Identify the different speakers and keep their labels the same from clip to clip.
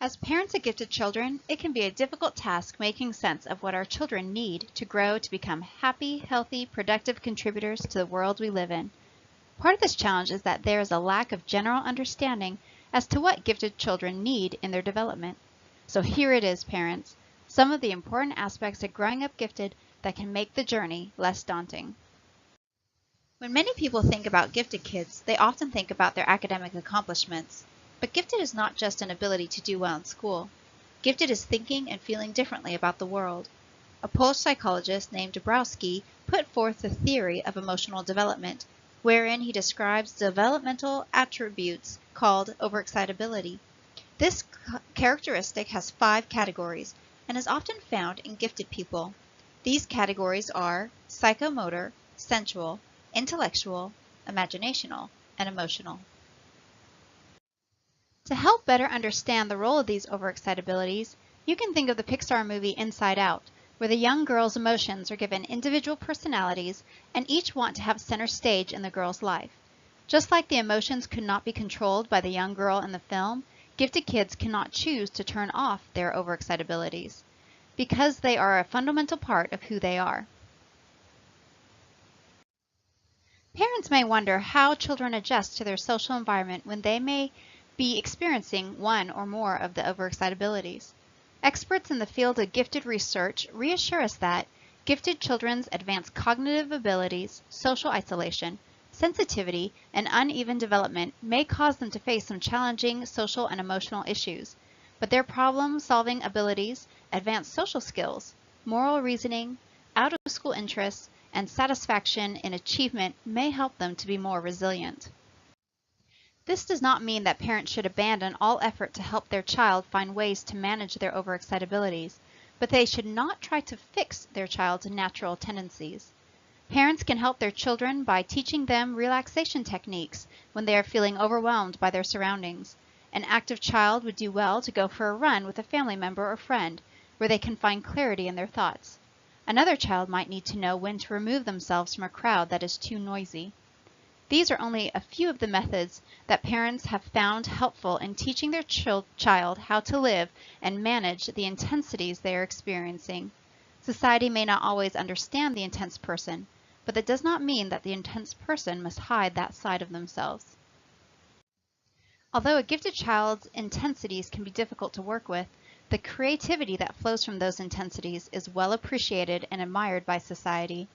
Speaker 1: As parents of gifted children, it can be a difficult task making sense of what our children need to grow to become happy, healthy, productive contributors to the world we live in. Part of this challenge is that there is a lack of general understanding as to what gifted children need in their development. So here it is, parents, some of the important aspects of growing up gifted that can make the journey less daunting. When many people think about gifted kids, they often think about their academic accomplishments. But gifted is not just an ability to do well in school. Gifted is thinking and feeling differently about the world. A Polish psychologist named Dabrowski put forth the theory of emotional development, wherein he describes developmental attributes called overexcitability. This characteristic has 5 categories and is often found in gifted people. These categories are psychomotor, sensual, intellectual, imaginational, and emotional. To help better understand the role of these overexcitabilities, you can think of the Pixar movie Inside Out, where the young girl's emotions are given individual personalities and each want to have center stage in the girl's life. Just like the emotions could not be controlled by the young girl in the film, gifted kids cannot choose to turn off their overexcitabilities, because they are a fundamental part of who they are. Parents may wonder how children adjust to their social environment when they may be experiencing one or more of the overexcitabilities. Experts in the field of gifted research reassure us that gifted children's advanced cognitive abilities, social isolation, sensitivity, and uneven development may cause them to face some challenging social and emotional issues, but their problem-solving abilities, advanced social skills, moral reasoning, out-of-school interests, and satisfaction in achievement may help them to be more resilient. This does not mean that parents should abandon all effort to help their child find ways to manage their overexcitabilities, but they should not try to fix their child's natural tendencies. Parents can help their children by teaching them relaxation techniques when they are feeling overwhelmed by their surroundings. An active child would do well to go for a run with a family member or friend, where they can find clarity in their thoughts. Another child might need to know when to remove themselves from a crowd that is too noisy. These are only a few of the methods that parents have found helpful in teaching their child how to live and manage the intensities they are experiencing. Society may not always understand the intense person, but that does not mean that the intense person must hide that side of themselves. Although a gifted child's intensities can be difficult to work with, the creativity that flows from those intensities is well appreciated and admired by society.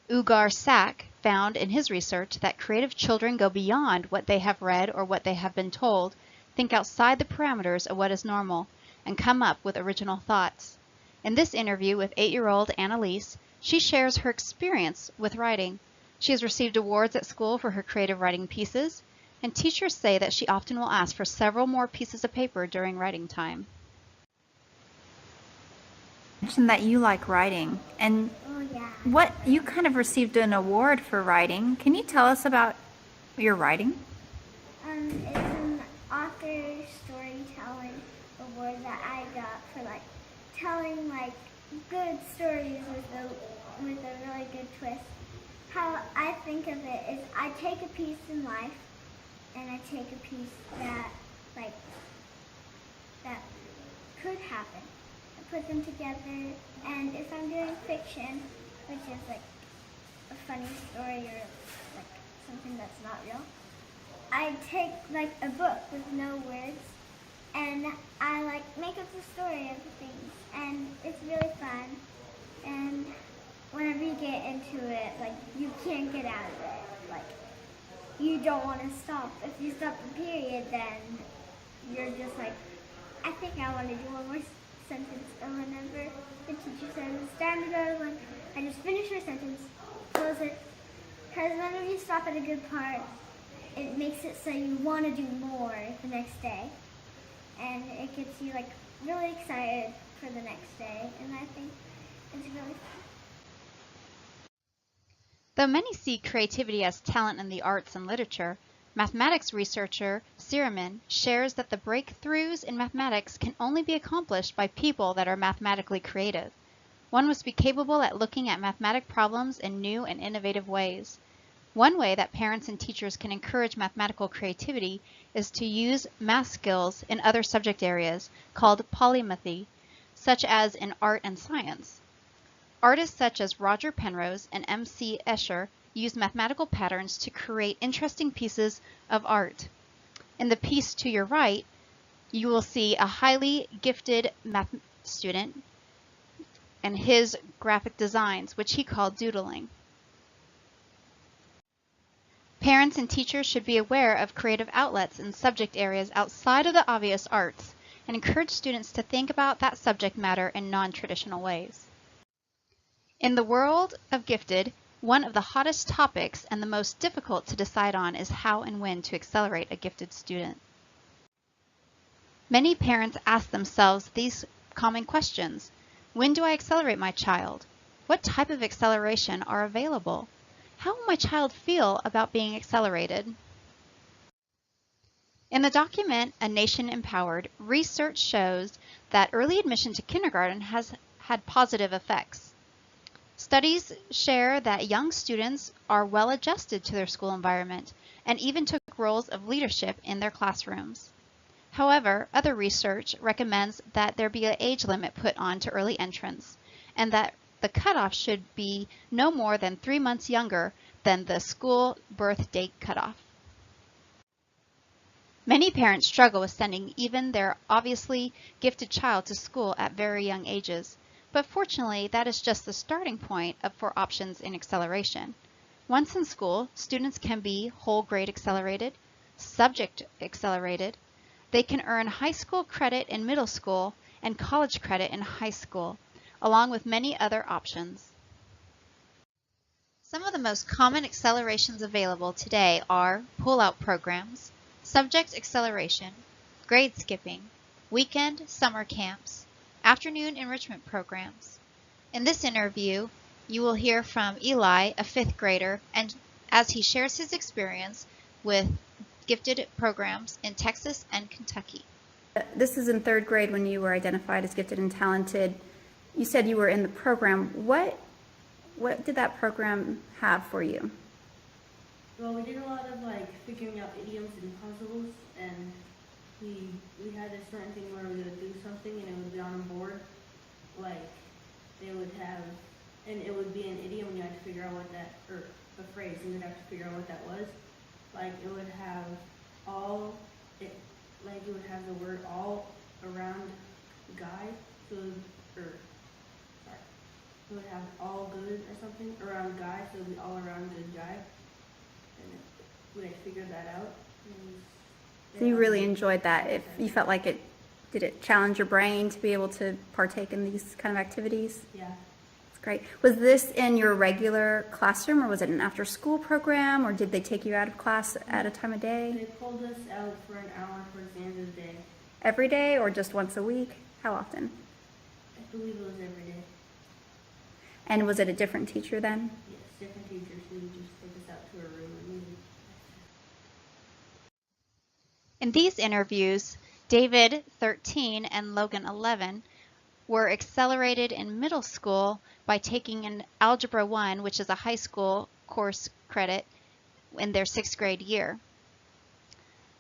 Speaker 1: Ugar Sack found in his research that creative children go beyond what they have read or what they have been told, think outside the parameters of what is normal, and come up with original thoughts. In this interview with 8-year-old Annalise, she shares her experience with writing. She has received awards at school for her creative writing pieces, and teachers say that she often will ask for several more pieces of paper during writing time. You mentioned that you like writing, and what you kind of received an award for writing. Can you tell us about your writing?
Speaker 2: It's an author storytelling award that I got for telling good stories with a really good twist. How I think of it is I take a piece in life and I take a piece that that could happen. I put them together, and if I'm doing fiction, which is a funny story or something that's not real, I take a book with no words and I make up the story of the things, and it's really fun. And whenever you get into it, you can't get out of it. You don't want to stop. If you stop the period, then you're just I think I want to do one more sentence. And whenever the teacher says it's time to go, I just finish my sentence, close it. Because whenever you stop at a good part, it makes it so you want to do more the next day. And it gets you really excited for the next day. And I think it's really fun.
Speaker 1: Though many see creativity as talent in the arts and literature, mathematics researcher Siriman shares that the breakthroughs in mathematics can only be accomplished by people that are mathematically creative. One must be capable at looking at mathematic problems in new and innovative ways. One way that parents and teachers can encourage mathematical creativity is to use math skills in other subject areas called polymathy, such as in art and science. Artists such as Roger Penrose and M.C. Escher use mathematical patterns to create interesting pieces of art. In the piece to your right, you will see a highly gifted math student and his graphic designs, which he called doodling. Parents and teachers should be aware of creative outlets in subject areas outside of the obvious arts and encourage students to think about that subject matter in non-traditional ways. In the world of gifted, one of the hottest topics and the most difficult to decide on is how and when to accelerate a gifted student. Many parents ask themselves these common questions. When do I accelerate my child? What type of acceleration are available? How will my child feel about being accelerated? In the document, A Nation Empowered, research shows that early admission to kindergarten has had positive effects. Studies share that young students are well adjusted to their school environment and even took roles of leadership in their classrooms. However, other research recommends that there be an age limit put on to early entrance and that the cutoff should be no more than 3 months younger than the school birth date cutoff. Many parents struggle with sending even their obviously gifted child to school at very young ages, but fortunately that is just the starting point for options in acceleration. Once in school, students can be whole grade accelerated, subject accelerated. They can earn high school credit in middle school and college credit in high school, along with many other options. Some of the most common accelerations available today are pull-out programs, subject acceleration, grade skipping, weekend summer camps, afternoon enrichment programs. In this interview, you will hear from Eli, a 5th grader, and as he shares his experience with gifted programs in Texas and Kentucky.
Speaker 3: This is in 3rd grade when you were identified as gifted and talented. You said you were in the program. What did that program have for you?
Speaker 4: Well, we did a lot of figuring out idioms and puzzles, and we had a certain thing where we would do something and it would be on a board. They would have, and it would be an idiom and you had to figure out what that, or a phrase, and you'd have to figure out what that was. It would have it would have the word all around guy, it would have all good or something around guy, so it would be all around good guy. And we had to figure that out.
Speaker 3: So you really enjoyed that. If you felt like did it challenge your brain to be able to partake in these kind of activities?
Speaker 4: Yeah.
Speaker 3: That's great. Was this in your regular classroom, or was it an after-school program, or did they take you out of class at a time of day?
Speaker 4: They pulled us out for an hour towards the end of the day.
Speaker 3: Every day, or just once a week? How often?
Speaker 4: I believe it was every day.
Speaker 3: And was it a different teacher then?
Speaker 4: Yes, different teachers who would just take us out to a room and meet.
Speaker 1: In these interviews, David, 13, and Logan, 11, were accelerated in middle school by taking an Algebra 1, which is a high school course credit, in their 6th grade year.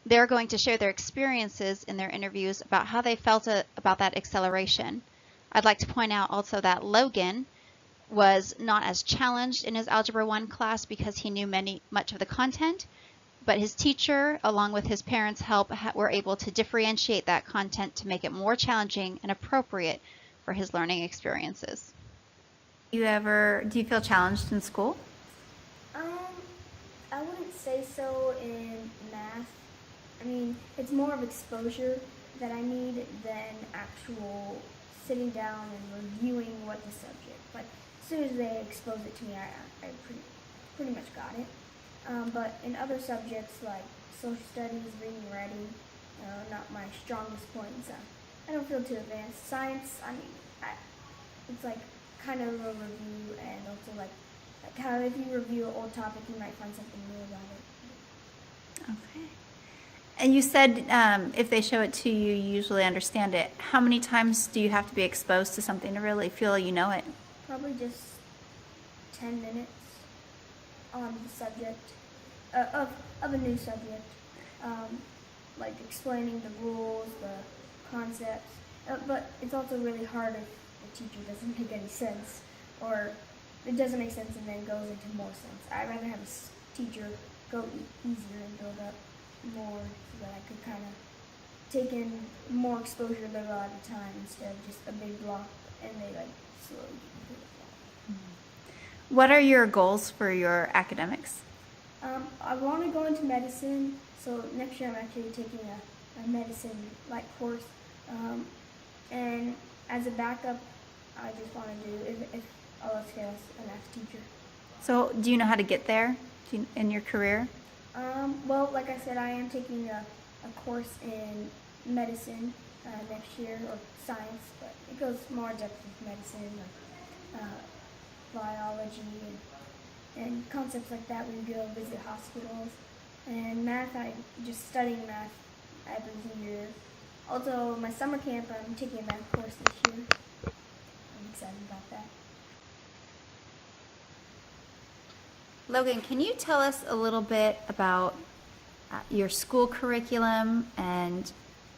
Speaker 1: They're going to share their experiences in their interviews about how they felt about that acceleration. I'd like to point out also that Logan was not as challenged in his Algebra 1 class because he knew much of the content, but his teacher, along with his parents' help, were able to differentiate that content to make it more challenging and appropriate for his learning experiences.
Speaker 3: Do you feel challenged in school?
Speaker 2: I wouldn't say so in math. I mean, it's more of exposure that I need than actual sitting down and reviewing what the subject. But as soon as they expose it to me, I pretty much got it. But in other subjects like social studies, reading, writing, not my strongest points. I don't feel too advanced. Science, I mean, it's kind of a review, and also like how if you review an old topic, you might find something new about it.
Speaker 3: Okay. And you said if they show it to you, you usually understand it. How many times do you have to be exposed to something to really feel you know it?
Speaker 2: Probably just 10 minutes. on the subject of a new subject, like explaining the rules, the concepts. But it's also really hard if the teacher doesn't make any sense, or it doesn't make sense and then goes into more sense. I'd rather have a teacher go easier and build up more so that I could kind of take in more exposure level at a time instead of just a big block and they like slowly get through the block.
Speaker 3: What are your goals for your academics?
Speaker 2: I want to go into medicine, so next year I'm actually taking a medicine like course. And as a backup, I just want to do if LSKS an F teacher.
Speaker 3: So do you know how to get there in your career?
Speaker 2: Well, like I said, I am taking a course in medicine next year, or science, but it goes more in depth with medicine, biology, and concepts like that when you go visit hospitals. And math, I'm just studying math every year. Also, my summer camp, I'm taking a math course this year. I'm excited about that.
Speaker 3: Logan, can you tell us a little bit about your school curriculum and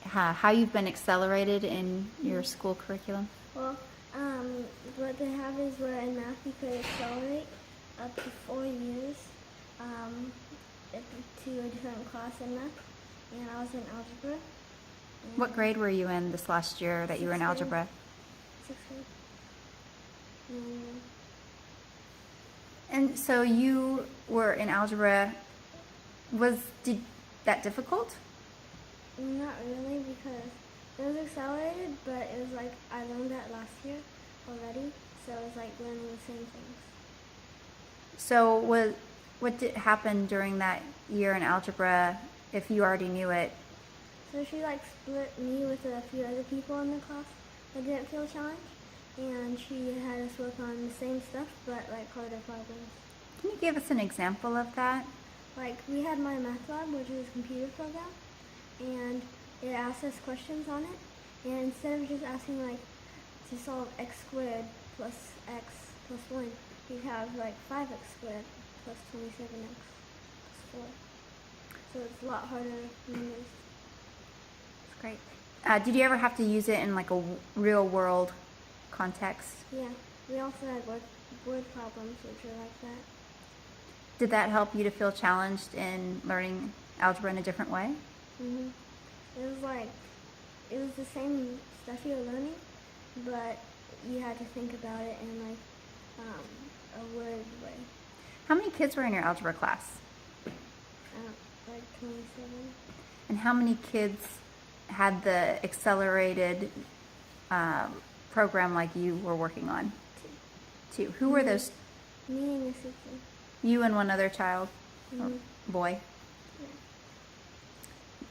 Speaker 3: how you've been accelerated in your school curriculum?
Speaker 2: Well, what they have is where in math you could accelerate up to 4 years to a different class in math, and I was in algebra.
Speaker 3: What grade were you in this last year that you were in
Speaker 2: Sixth grade.
Speaker 3: algebra?
Speaker 2: 6th grade.
Speaker 3: And so you were in algebra. Did that difficult?
Speaker 2: Not really, because it was accelerated, but it was like I learned that last year already, so it was like learning the same things.
Speaker 3: So what did happen during that year in algebra if you already knew it?
Speaker 2: So she like split me with a few other people in the class that didn't feel challenged, and she had us work on the same stuff but like harder problems.
Speaker 3: Can you give us an example of that?
Speaker 2: Like we had my math lab, which is a computer program, and it asked us questions on it, and instead of just asking like to solve x squared plus x plus 1, you have like 5x squared plus 27x plus 4. So it's a lot harder than this.
Speaker 3: Great. Did you ever have to use it in like a real world context?
Speaker 2: Yeah, we also had word problems which are like that.
Speaker 3: Did that help you to feel challenged in learning algebra in a different way?
Speaker 2: Mhm. It was the same stuff you were learning, but you had to think about it in like a word way.
Speaker 3: How many kids were in your algebra class?
Speaker 2: Like 27.
Speaker 3: And how many kids had the accelerated program like you were working on? Two. Who were those?
Speaker 2: Me and your sister.
Speaker 3: You and one other child or
Speaker 2: Mhm.
Speaker 3: boy?
Speaker 2: Yeah.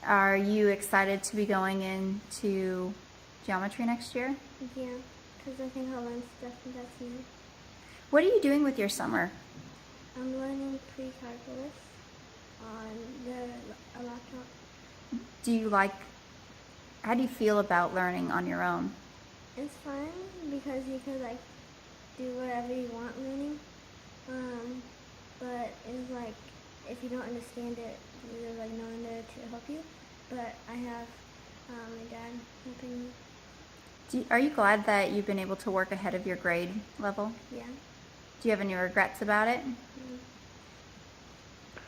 Speaker 3: Are you excited to be going into geometry next year?
Speaker 2: Yeah, because I think I'll learn stuff that's new.
Speaker 3: What are you doing with your summer?
Speaker 2: I'm learning pre-calculus on a laptop.
Speaker 3: How do you feel about learning on your own?
Speaker 2: It's fun because you could like do whatever you want learning. But it's like if you don't understand it, there's like no one there to help you. But I have my dad helping me.
Speaker 3: Are you glad that you've been able to work ahead of your grade level?
Speaker 2: Yeah.
Speaker 3: Do you have any regrets about it?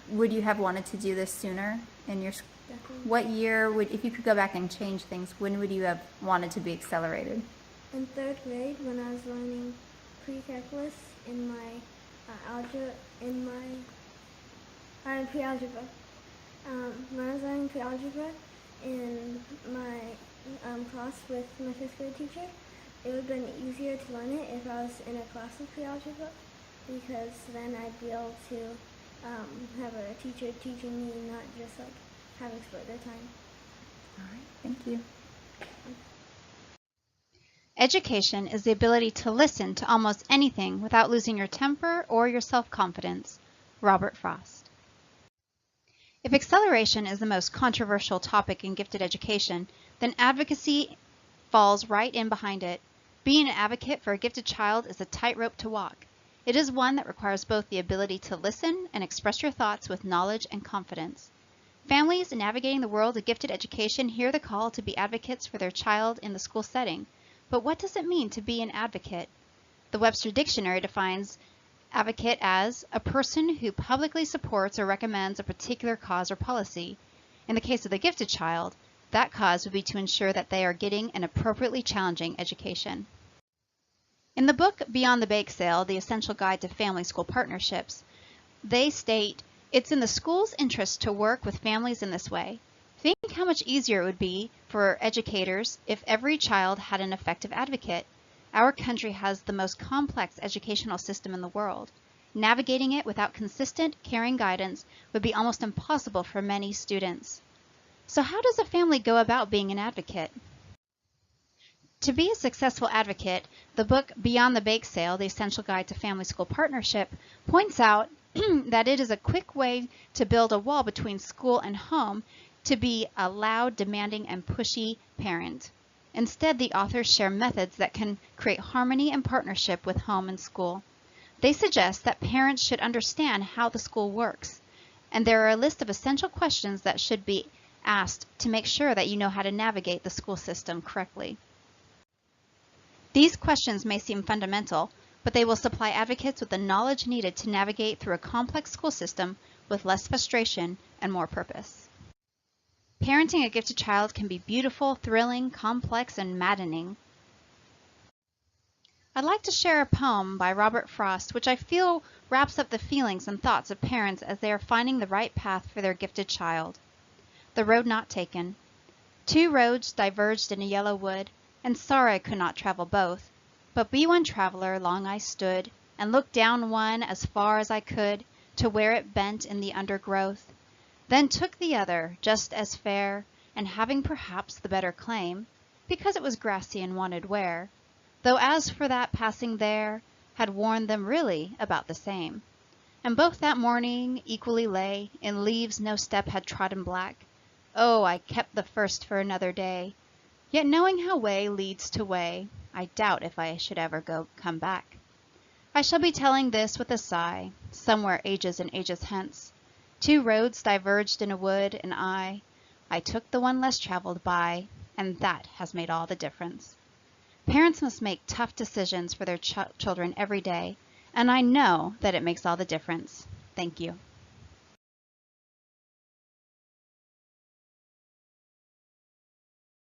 Speaker 3: Would you have wanted to do this sooner in your school?
Speaker 2: Definitely.
Speaker 3: What year if you could go back and change things, when would you have wanted to be accelerated?
Speaker 2: In 3rd grade, when I was learning pre-calculus in my pre-algebra. When I was learning pre-algebra in my class with my 5th grade teacher, it would have been easier to learn it if I was in a class of pre-algebra, because then I'd be able to have a teacher teaching me, not just like having split their time.
Speaker 3: All right, thank you.
Speaker 1: Education is the ability to listen to almost anything without losing your temper or your self-confidence. Robert Frost. If acceleration is the most controversial topic in gifted education, then advocacy falls right in behind it. Being an advocate for a gifted child is a tightrope to walk. It is one that requires both the ability to listen and express your thoughts with knowledge and confidence. Families navigating the world of gifted education hear the call to be advocates for their child in the school setting. But what does it mean to be an advocate? The Webster Dictionary defines advocate as a person who publicly supports or recommends a particular cause or policy. In the case of the gifted child, that cause would be to ensure that they are getting an appropriately challenging education. In the book Beyond the Bake Sale, The Essential Guide to Family School Partnerships, they state, it's in the school's interest to work with families in this way. Think how much easier it would be for educators if every child had an effective advocate. Our country has the most complex educational system in the world. Navigating it without consistent, caring guidance would be almost impossible for many students. So how does a family go about being an advocate? To be a successful advocate, the book Beyond the Bake Sale, The Essential Guide to Family School Partnership, points out that it is a quick way to build a wall between school and home to be a loud, demanding, and pushy parent. Instead, the authors share methods that can create harmony and partnership with home and school. They suggest that parents should understand how the school works, and there are a list of essential questions that should be asked to make sure that you know how to navigate the school system correctly. These questions may seem fundamental, but they will supply advocates with the knowledge needed to navigate through a complex school system with less frustration and more purpose. Parenting a gifted child can be beautiful, thrilling, complex, and maddening. I'd like to share a poem by Robert Frost, which I feel wraps up the feelings and thoughts of parents as they are finding the right path for their gifted child. The Road Not Taken. Two roads diverged in a yellow wood, and sorry I could not travel both. But be one traveler, long I stood, and looked down one as far as I could, to where it bent in the undergrowth. Then took the other, just as fair, and having perhaps the better claim, because it was grassy and wanted wear, though as for that passing there, had worn them really about the same. And both that morning equally lay, in leaves no step had trodden black. Oh, I kept the first for another day, yet knowing how way leads to way, I doubt if I should ever come back. I shall be telling this with a sigh, somewhere ages and ages hence. Two roads diverged in a wood, and I took the one less traveled by, and that has made all the difference. Parents must make tough decisions for their children every day, and I know that it makes all the difference. Thank you.